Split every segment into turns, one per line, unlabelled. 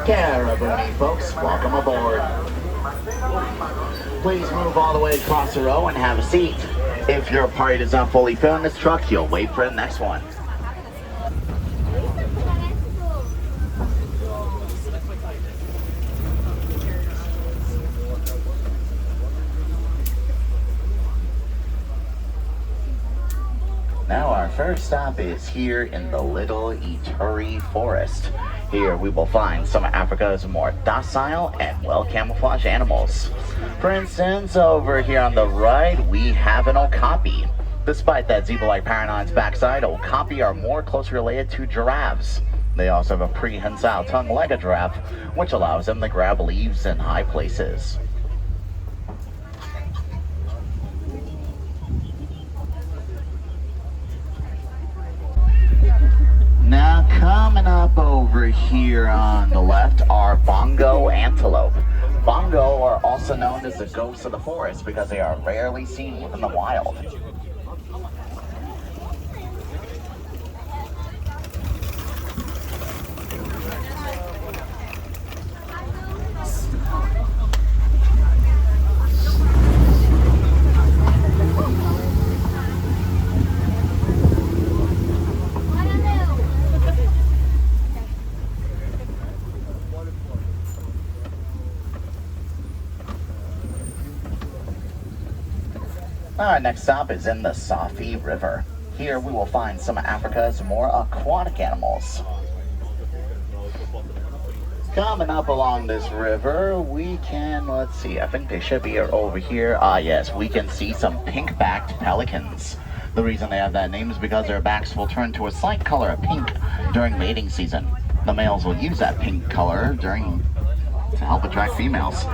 Caraboonie folks, welcome aboard. Please move all the way across the row and have a seat. If your party does not fully fill in this truck, you'll wait for the next one. Now our first stop is here in the little Ituri Forest. Here we will find some of Africa's more docile and well-camouflaged animals. For instance, over here on the right, we have an okapi. Despite that zebra-like pattern on its backside, okapi are more closely related to giraffes. They also have a prehensile tongue like a giraffe, which allows them to grab leaves in high places. Now coming up over here on the left are bongo antelope. Bongo are also known as the ghosts of the forest because they are rarely seen within the wild. Our next stop is in the Safie River. Here we will find some of Africa's more aquatic animals. Coming up along this river, we can, let's see, I think they should be over here. Ah yes, we can see some pink-backed pelicans. The reason they have that name is because their backs will turn to a slight color of pink during mating season. The males will use that pink color to help attract females.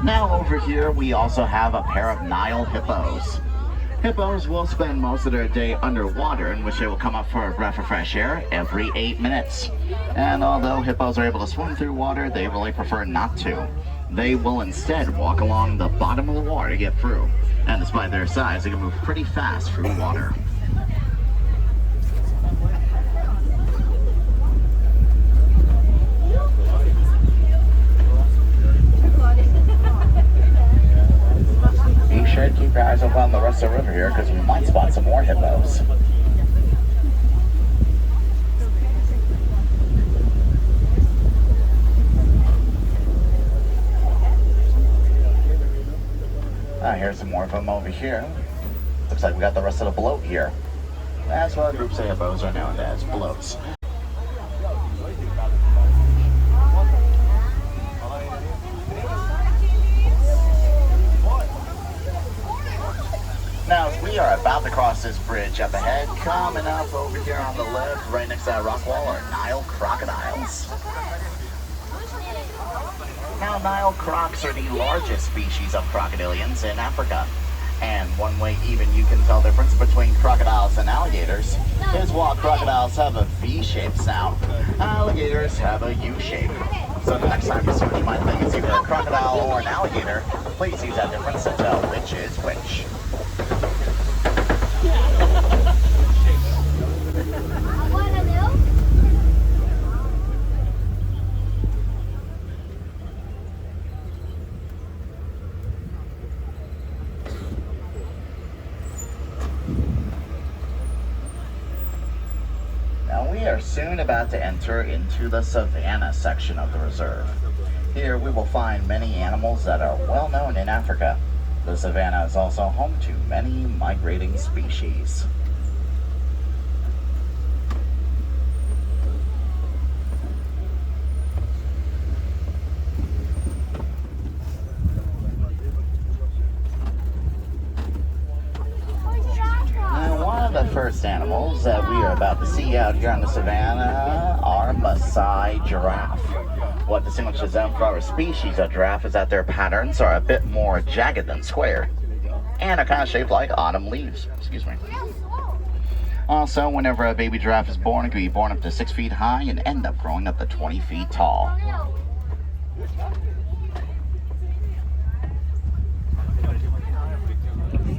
Now over here we also have a pair of Nile hippos. Hippos will spend most of their day underwater, in which they will come up for a breath of fresh air every 8 minutes. And although hippos are able to swim through water, they really prefer not to. They will instead walk along the bottom of the water to get through. And despite their size, they can move pretty fast through water. Be sure to keep your eyes open on the rest of the river here because we might spot some more hippos. Here's some more of them over here. Looks like we got the rest of the bloat here. That's what groups of hippos are known as, bloats. Now, as we are about to cross this bridge up ahead, coming up over here on the left, right next to that rock wall, are Nile crocodiles. Now, Nile crocs are the largest species of crocodilians in Africa. And one way even you can tell the difference between crocodiles and alligators is while crocodiles have a V-shaped snout, alligators have a U-shape. So the next time you see what you might think is either a crocodile or an alligator, please use that difference to tell which is which. We are soon about to enter into the Savannah section of the reserve. Here we will find many animals that are well known in Africa. The Savannah is also home to many migrating species. The first animals that we are about to see out here on the savannah are Maasai giraffe. What distinguishes them from our species of giraffe is that their patterns are a bit more jagged than square, and are kind of shaped like autumn leaves. Excuse me. Also, whenever a baby giraffe is born, it can be born up to 6 feet high and end up growing up to 20 feet tall.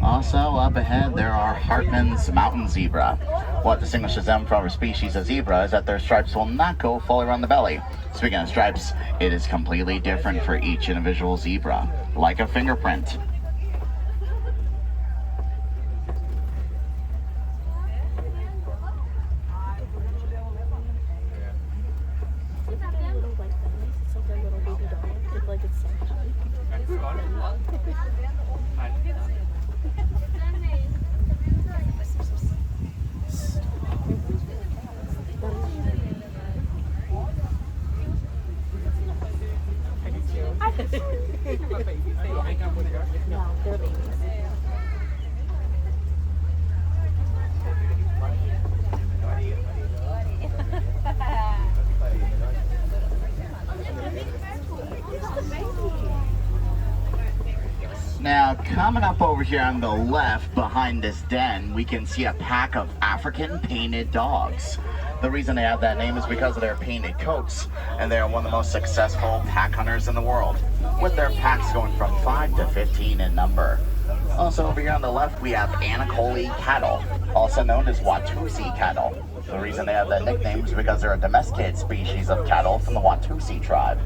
Also, up ahead, there are Hartman's mountain zebra. What distinguishes them from other species of zebra is that their stripes will not go fully around the belly. Speaking of stripes, it is completely different for each individual zebra, like a fingerprint. Now, coming up over here on the left behind this den, we can see a pack of African painted dogs. The reason they have that name is because of their painted coats, and they are one of the most successful pack hunters in the world, with their packs going from 5 to 15 in number. Also over here on the left, we have Anacoli cattle, also known as Watusi cattle. The reason they have that nickname is because they're a domesticated species of cattle from the Watusi tribe.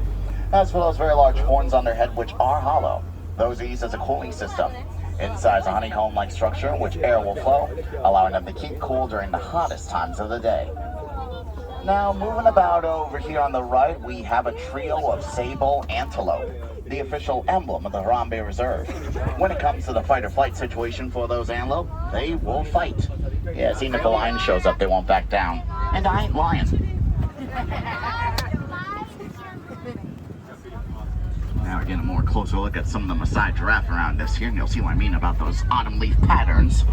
As for those very large horns on their head, which are hollow, those are used as a cooling system. Inside is a honeycomb-like structure in which air will flow, allowing them to keep cool during the hottest times of the day. Now, moving about over here on the right, we have a trio of sable antelope, the official emblem of the Harambe Reserve. When it comes to the fight-or-flight situation for those antelope, they will fight. Yeah, even if a lion shows up, they won't back down. And I ain't lying. Now we're getting a more closer look at some of the Maasai giraffe around us here, and you'll see what I mean about those autumn leaf patterns.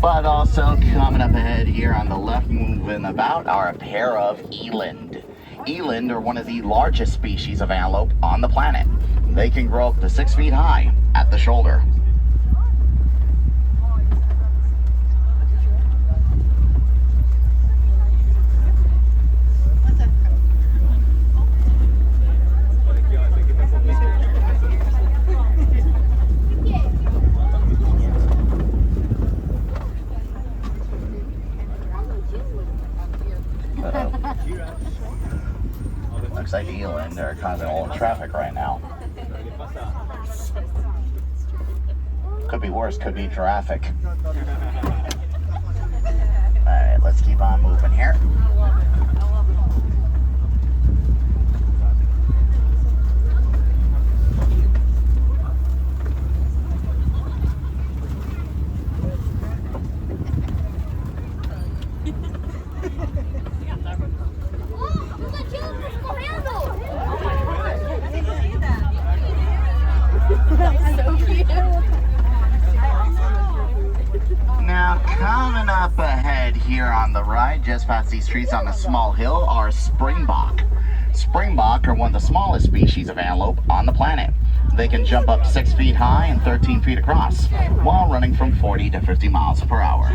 But also coming up ahead here on the left, moving about, are a pair of eland. Eland are one of the largest species of antelope on the planet. They can grow up to 6 feet high at the shoulder. Looks like eland are causing a little traffic right now. Could be worse, could be traffic. Alright, let's keep on moving here. Now, coming up ahead here on the right, just past these trees on a small hill, are springbok. Springbok are one of the smallest species of antelope on the planet. They can jump up 6 feet high and 13 feet across, while running from 40 to 50 miles per hour.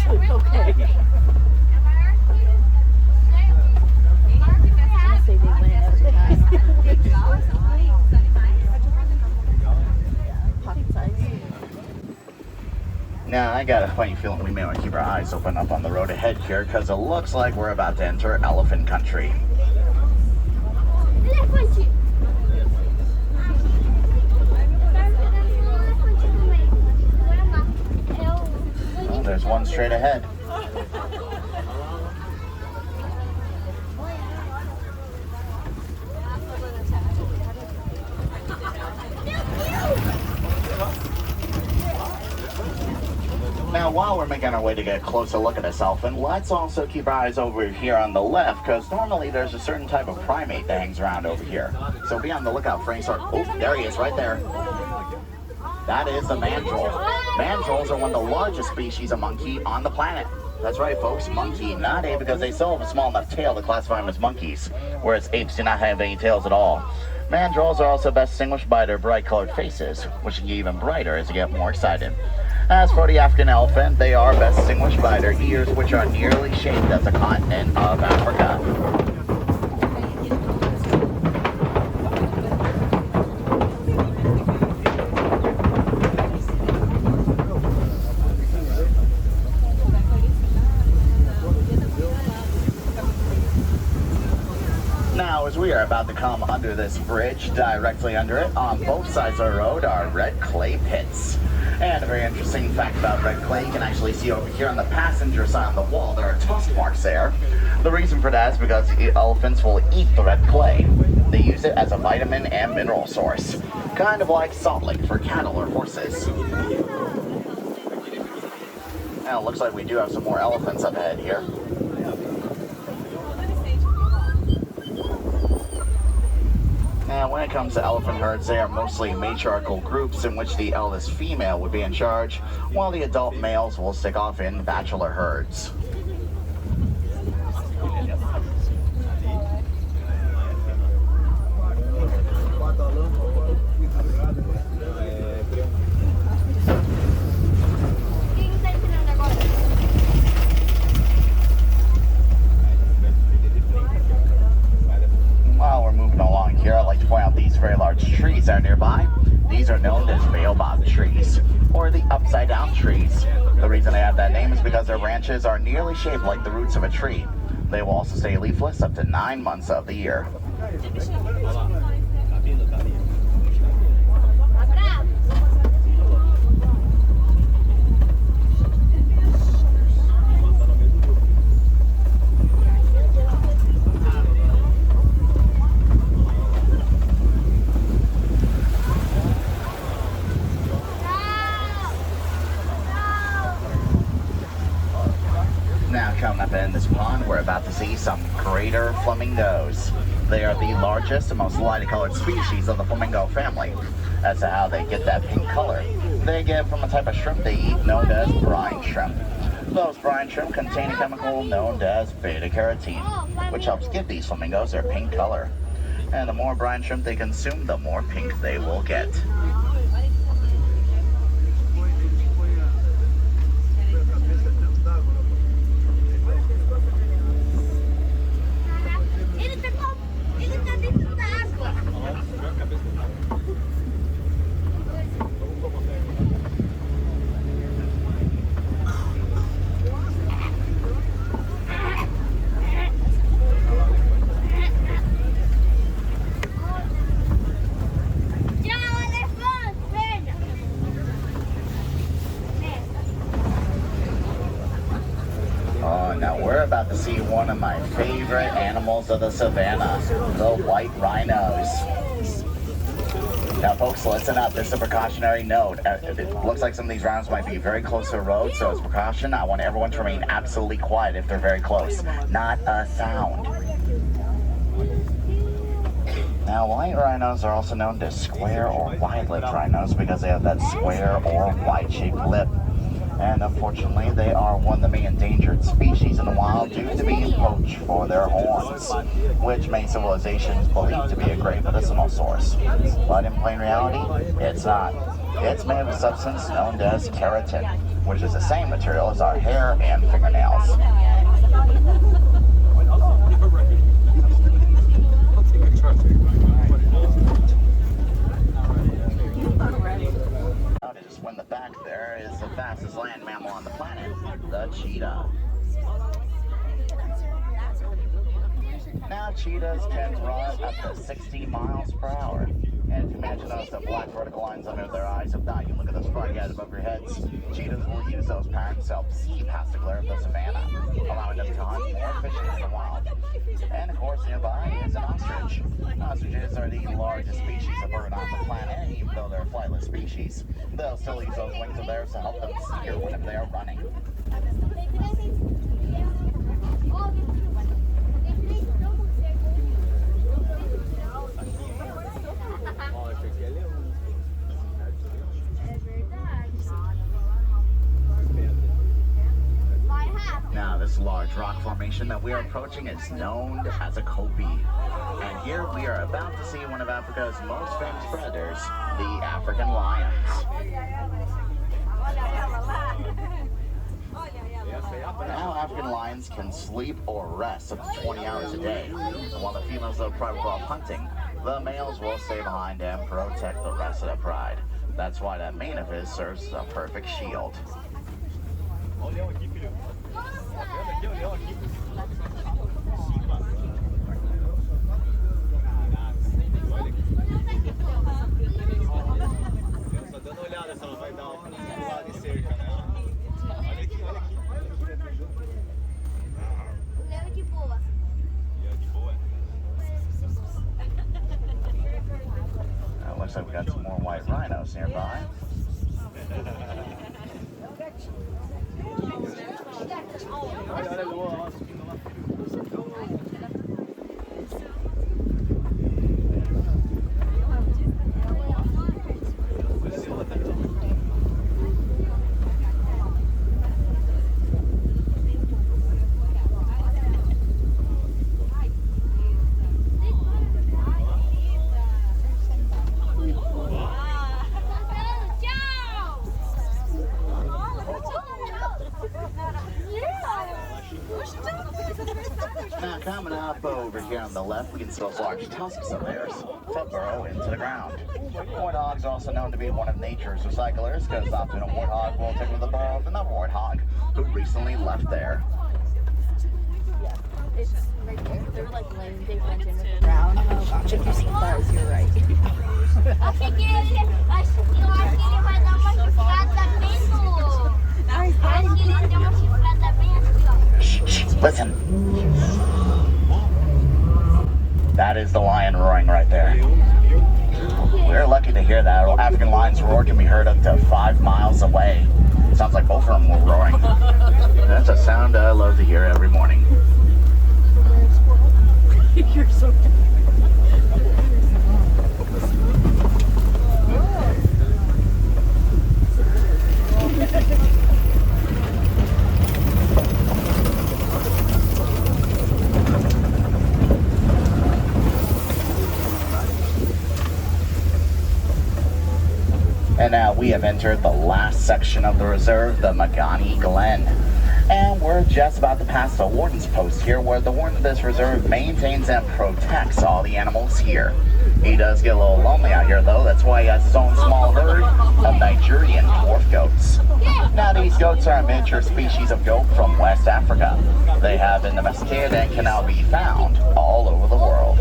Okay.
Now, I got a funny feeling we may want to keep our eyes open up on the road ahead here, because it looks like we're about to enter elephant country. Well, there's one straight ahead. Now, while we're making our way to get a closer look at this elephant, let's also keep our eyes over here on the left, because normally there's a certain type of primate that hangs around over here. So be on the lookout for any sort. Oh, there he is, right there. That is the mandrill. Mandrills are one of the largest species of monkey on the planet. That's right, folks, monkey, not ape, because they still have a small enough tail to classify them as monkeys, whereas apes do not have any tails at all. Mandrills are also best distinguished by their bright colored faces, which can get even brighter as you get more excited. As for the African elephant, they are best distinguished by their ears, which are nearly shaped as the continent of Africa. Now, as we are about to come under this bridge, directly under it, on both sides of the road are red clay pits. And a very interesting fact about red clay, you can actually see over here on the passenger side of the wall, there are tusk marks there. The reason for that is because elephants will eat the red clay. They use it as a vitamin and mineral source, kind of like salt lick for cattle or horses. Now, it looks like we do have some more elephants up ahead here. Now, when it comes to elephant herds, they are mostly matriarchal groups in which the eldest female would be in charge, while the adult males will stick off in bachelor herds. While we're moving along here, I'd like to point out these very large trees that are nearby. These are known as Baobab trees, or the upside down trees. The reason they have that name is because their branches are nearly shaped like the roots of a tree. They will also stay leafless up to 9 months of the year. Now, coming up in this pond, we're about to see some greater flamingos. They are the largest and most lightly colored species of the flamingo family. As to how they get that pink color, they get from a type of shrimp they eat known as brine shrimp. Those brine shrimp contain a chemical known as beta-carotene, which helps give these flamingos their pink color. And the more brine shrimp they consume, the more pink they will get. Now we're about to see one of my favorite animals of the savannah, the white rhinos. Now folks, listen up, this is a precautionary note. It looks like some of these rhinos might be very close to the road, so as a precaution, I want everyone to remain absolutely quiet if they're very close. Not a sound. Now, white rhinos are also known as square or wide-lipped rhinos because they have that square or wide-shaped lip. And unfortunately, they are one of the main endangered species in the wild due to being poached for their horns, which many civilizations believe to be a great medicinal source. But in plain reality, it's not. It's made of a substance known as keratin, which is the same material as our hair and fingernails. Just when the back there is the fastest land mammal on the planet, the cheetah. Now cheetahs can run up to 60 miles per hour. And if you imagine those black vertical lines under their eyes, if not, you look at those frog guys above your heads. Cheetahs will use those patterns to help see past the glare of the savannah, allowing them to hunt more efficiently in the wild. And of course, nearby is an ostrich. Ostriches are the largest species of bird on the planet, and even though they're a flightless species, they'll still use those wings of theirs to help them steer whenever they are running. Now, this large rock formation that we are approaching is known as a kopje. And here we are about to see one of Africa's most famous predators, the African lions. Now African lions can sleep or rest up to 20 hours a day. And while the females are private while hunting, the males will stay behind and protect the rest of the pride. That's why that mane of his serves as a perfect shield. Looks like we got some more white rhinos nearby. Now coming up over here on the left, we can see those large tusks of theirs that burrow into the ground. Warthogs are also known to be one of nature's recyclers, because often a warthog will take with the burrow of another warthog who recently left there.
Yeah, it's right there. They're like laying, they went into the ground. Oh gosh, if you see buzz, you're right.
Listen. That is the lion roaring right there. We're lucky to hear that. African lion's roar can be heard up to 5 miles away. Sounds like both of them were roaring. That's a sound I love to hear every morning.
You're so
And now we have entered the last section of the reserve, the Magani Glen. And we're just about to pass the warden's post here, where the warden of this reserve maintains and protects all the animals here. He does get a little lonely out here though, that's why he has his own small herd of Nigerian dwarf goats. Now these goats are a miniature species of goat from West Africa. They have been domesticated and can now be found all over the world.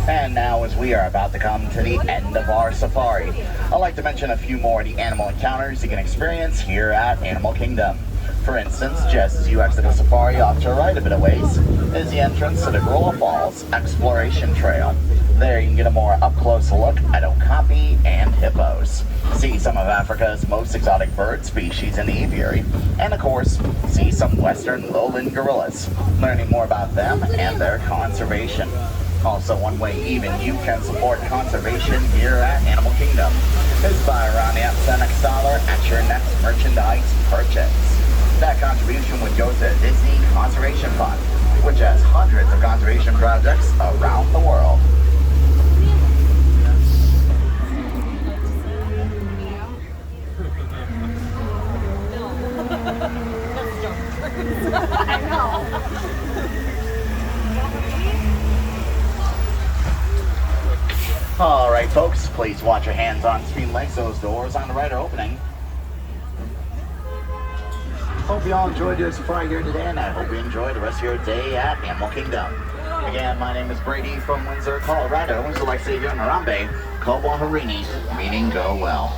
And now, as we are about to come to the end of our safari, I'd like to mention a few more of the animal encounters you can experience here at Animal Kingdom. For instance, just as you exit the safari off to the right a bit of ways, is the entrance to the Gorilla Falls Exploration Trail. There you can get a more up-close look at okapi and hippos, see some of Africa's most exotic bird species in the aviary, and of course, see some western lowland gorillas, learning more about them and their conservation. Also, one way even you can support conservation here at Animal Kingdom is by rounding up $10 at your next merchandise purchase. That contribution would go to the Disney Conservation Fund, which has hundreds of conservation projects around the world.
I know.
Alright folks, please watch your hands on screen legs. Those doors on the right are opening. Hope you all enjoyed your safari here today, and I hope you enjoy the rest of your day at Animal Kingdom. Again, my name is Brady from Windsor, Colorado. Windsor like Savior Narambe, Kobo Harini, meaning go well.